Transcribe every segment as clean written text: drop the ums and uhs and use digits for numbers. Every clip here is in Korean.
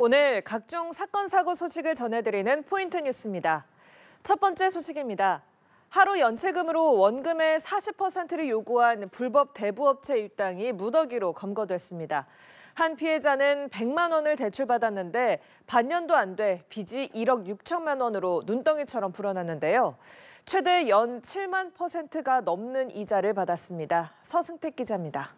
오늘 각종 사건, 사고 소식을 전해드리는 포인트 뉴스입니다. 첫 번째 소식입니다. 하루 연체금으로 원금의 40%를 요구한 불법 대부업체 일당이 무더기로 검거됐습니다. 한 피해자는 100만 원을 대출받았는데 반년도 안 돼 빚이 1억 6천만 원으로 눈덩이처럼 불어났는데요. 최대 연 7만 %가 넘는 이자를 받았습니다. 서승택 기자입니다.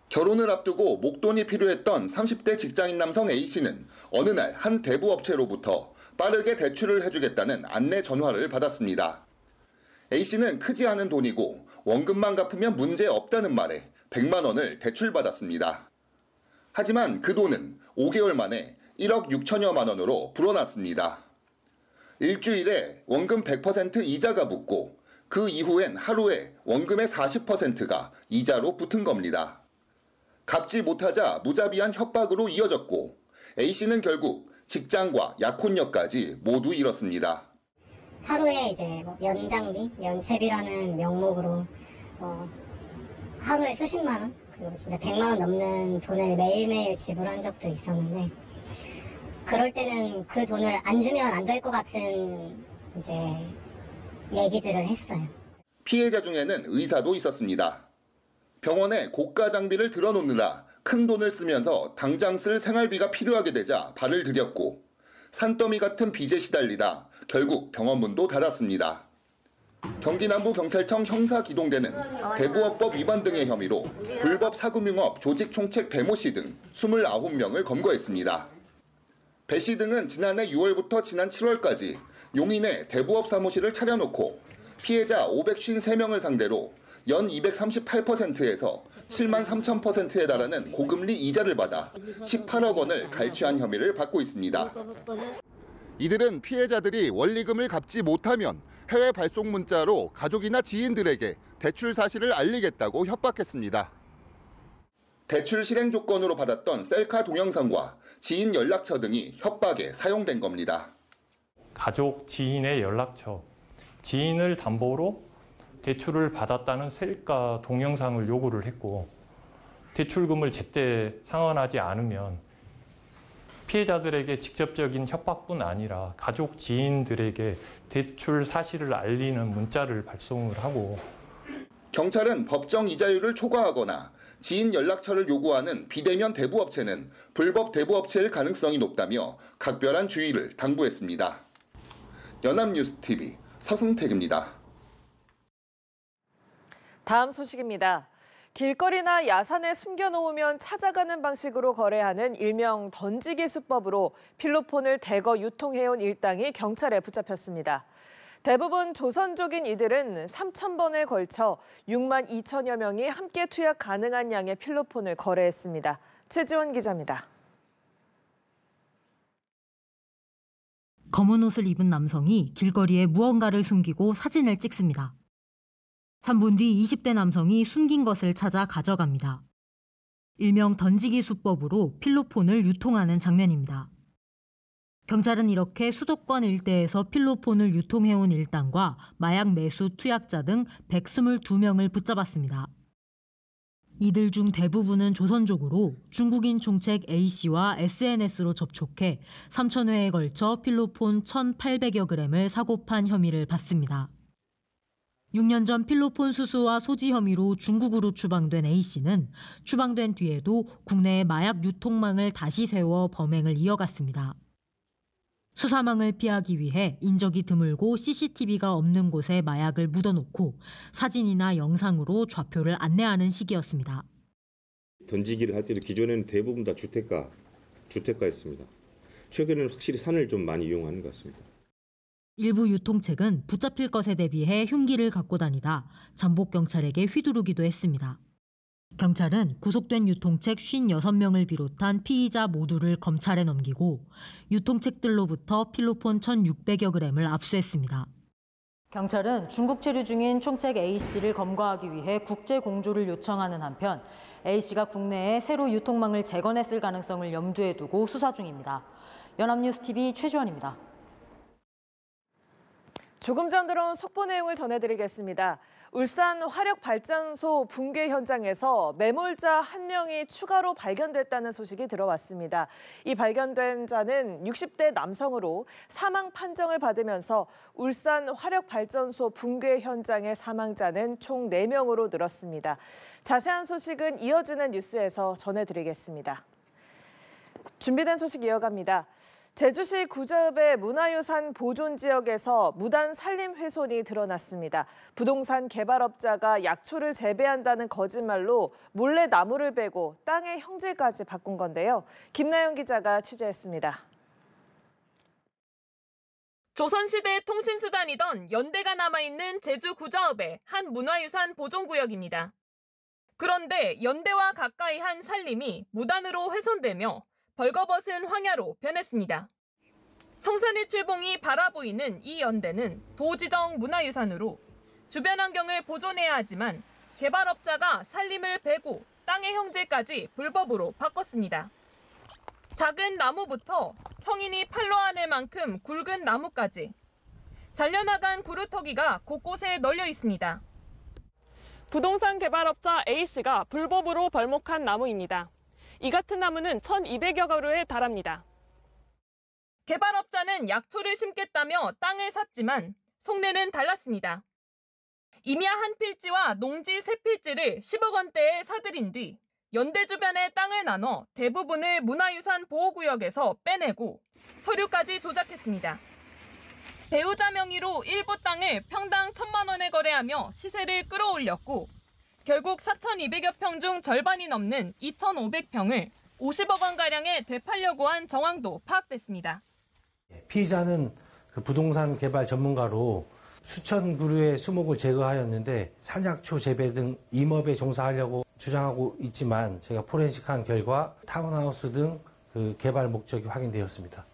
결혼을 앞두고 목돈이 필요했던 30대 직장인 남성 A씨는 어느 날 한 대부업체로부터 빠르게 대출을 해주겠다는 안내 전화를 받았습니다. A씨는 크지 않은 돈이고 원금만 갚으면 문제 없다는 말에 100만 원을 대출받았습니다. 하지만 그 돈은 5개월 만에 1억 6천여만 원으로 불어났습니다. 일주일에 원금 100% 이자가 붙고 그 이후엔 하루에 원금의 40%가 이자로 붙은 겁니다. 갚지 못하자 무자비한 협박으로 이어졌고 A씨는 결국 직장과 약혼녀까지 모두 잃었습니다. 하루에 이제 연장비, 연체비라는 명목으로 하루에 수십만 원, 그리고 진짜 100만 원 넘는 돈을 매일매일 지불한 적도 있었는데 그럴 때는 그 돈을 안 주면 안 될 것 같은 이제 얘기들을 했어요. 피해자 중에는 의사도 있었습니다. 병원에 고가 장비를 들어놓느라 큰 돈을 쓰면서 당장 쓸 생활비가 필요하게 되자 발을 들였고 산더미 같은 빚에 시달리다 결국 병원문도 닫았습니다. 경기남부경찰청 형사기동대는 대부업법 위반 등의 혐의로 불법 사금융업 조직 총책 배모 씨 등 29명을 검거했습니다. 배 씨 등은 지난해 6월부터 지난 7월까지 용인에 대부업 사무실을 차려놓고 피해자 553명을 상대로 연 238%에서 7만 3천%에 달하는 고금리 이자를 받아 18억 원을 갈취한 혐의를 받고 있습니다. 이들은 피해자들이 원리금을 갚지 못하면 해외 발송 문자로 가족이나 지인들에게 대출 사실을 알리겠다고 협박했습니다. 대출 실행 조건으로 받았던 셀카 동영상과 지인 연락처 등이 협박에 사용된 겁니다. 가족, 지인의 연락처, 지인을 담보로 대출을 받았다는 셀카 동영상을 요구를 했고 대출금을 제때 상환하지 않으면 피해자들에게 직접적인 협박뿐 아니라 가족, 지인들에게 대출 사실을 알리는 문자를 발송을 하고 경찰은 법정 이자율을 초과하거나 지인 연락처를 요구하는 비대면 대부업체는 불법 대부업체일 가능성이 높다며 각별한 주의를 당부했습니다. 연합뉴스TV 서승택입니다. 다음 소식입니다. 길거리나 야산에 숨겨놓으면 찾아가는 방식으로 거래하는 일명 던지기 수법으로 필로폰을 대거 유통해온 일당이 경찰에 붙잡혔습니다. 대부분 조선족인 이들은 3,000번에 걸쳐 6만 2천여 명이 함께 투약 가능한 양의 필로폰을 거래했습니다. 최지원 기자입니다. 검은 옷을 입은 남성이 길거리에 무언가를 숨기고 사진을 찍습니다. 3분 뒤 20대 남성이 숨긴 것을 찾아 가져갑니다. 일명 던지기 수법으로 필로폰을 유통하는 장면입니다. 경찰은 이렇게 수도권 일대에서 필로폰을 유통해온 일당과 마약 매수 투약자 등 122명을 붙잡았습니다. 이들 중 대부분은 조선족으로 중국인 총책 A씨와 SNS로 접촉해 3,000회에 걸쳐 필로폰 1,800여 그램을 사고 판 혐의를 받습니다. 6년 전 필로폰 수수와 소지 혐의로 중국으로 추방된 A씨는 추방된 뒤에도 국내의 마약 유통망을 다시 세워 범행을 이어갔습니다. 수사망을 피하기 위해 인적이 드물고 CCTV가 없는 곳에 마약을 묻어놓고 사진이나 영상으로 좌표를 안내하는 시기였습니다. 던지기를 할 때도 기존에는 대부분 다 주택가였습니다. 최근에는 확실히 산을 좀 많이 이용하는 것 같습니다. 일부 유통책은 붙잡힐 것에 대비해 흉기를 갖고 다니다 잠복경찰에게 휘두르기도 했습니다. 경찰은 구속된 유통책 56명을 비롯한 피의자 모두를 검찰에 넘기고 유통책들로부터 필로폰 1,600여 그램을 압수했습니다. 경찰은 중국 체류 중인 총책 A씨를 검거하기 위해 국제 공조를 요청하는 한편 A씨가 국내에 새로 유통망을 재건했을 가능성을 염두에 두고 수사 중입니다. 연합뉴스TV 최지원입니다. 조금 전 들어온 속보 내용을 전해드리겠습니다. 울산 화력발전소 붕괴 현장에서 매몰자 1명이 추가로 발견됐다는 소식이 들어왔습니다. 이 발견된 자는 60대 남성으로 사망 판정을 받으면서 울산 화력발전소 붕괴 현장의 사망자는 총 4명으로 늘었습니다. 자세한 소식은 이어지는 뉴스에서 전해드리겠습니다. 준비된 소식 이어갑니다. 제주시 구자읍의 문화유산 보존 지역에서 무단 산림 훼손이 드러났습니다. 부동산 개발업자가 약초를 재배한다는 거짓말로 몰래 나무를 베고 땅의 형질까지 바꾼 건데요. 김나영 기자가 취재했습니다. 조선시대 통신수단이던 연대가 남아있는 제주 구자읍의 한 문화유산 보존구역입니다. 그런데 연대와 가까이 한 산림이 무단으로 훼손되며 벌거벗은 황야로 변했습니다. 성산일 출봉이 바라보이는 이 연대는 도지정 문화유산으로 주변 환경을 보존해야 하지만 개발업자가 산림을 베고 땅의 형질까지 불법으로 바꿨습니다. 작은 나무부터 성인이 팔로 안을 만큼 굵은 나무까지 잘려나간 구루터기가 곳곳에 널려 있습니다. 부동산 개발업자 A씨가 불법으로 벌목한 나무입니다. 이 같은 나무는 1,200여 그루에 달합니다. 개발업자는 약초를 심겠다며 땅을 샀지만 속내는 달랐습니다. 임야 한 필지와 농지 3필지를 10억 원대에 사들인 뒤 연대 주변의 땅을 나눠 대부분을 문화유산 보호구역에서 빼내고 서류까지 조작했습니다. 배우자 명의로 일부 땅을 평당 1,000만 원에 거래하며 시세를 끌어올렸고 결국 4,200여 평 중 절반이 넘는 2,500평을 50억 원가량에 되팔려고 한 정황도 파악됐습니다. 피의자는 그 부동산 개발 전문가로 수천 그루의 수목을 제거하였는데 산약초 재배 등 임업에 종사하려고 주장하고 있지만 제가 포렌식한 결과 타운하우스 등 그 개발 목적이 확인되었습니다.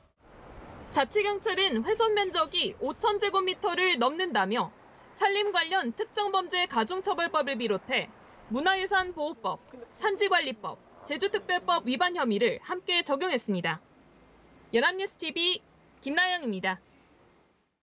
자치경찰은 훼손 면적이 5,000제곱미터를 넘는다며 산림 관련 특정범죄 가중처벌법을 비롯해 문화유산보호법, 산지관리법, 제주특별법 위반 혐의를 함께 적용했습니다. 연합뉴스TV 김나영입니다.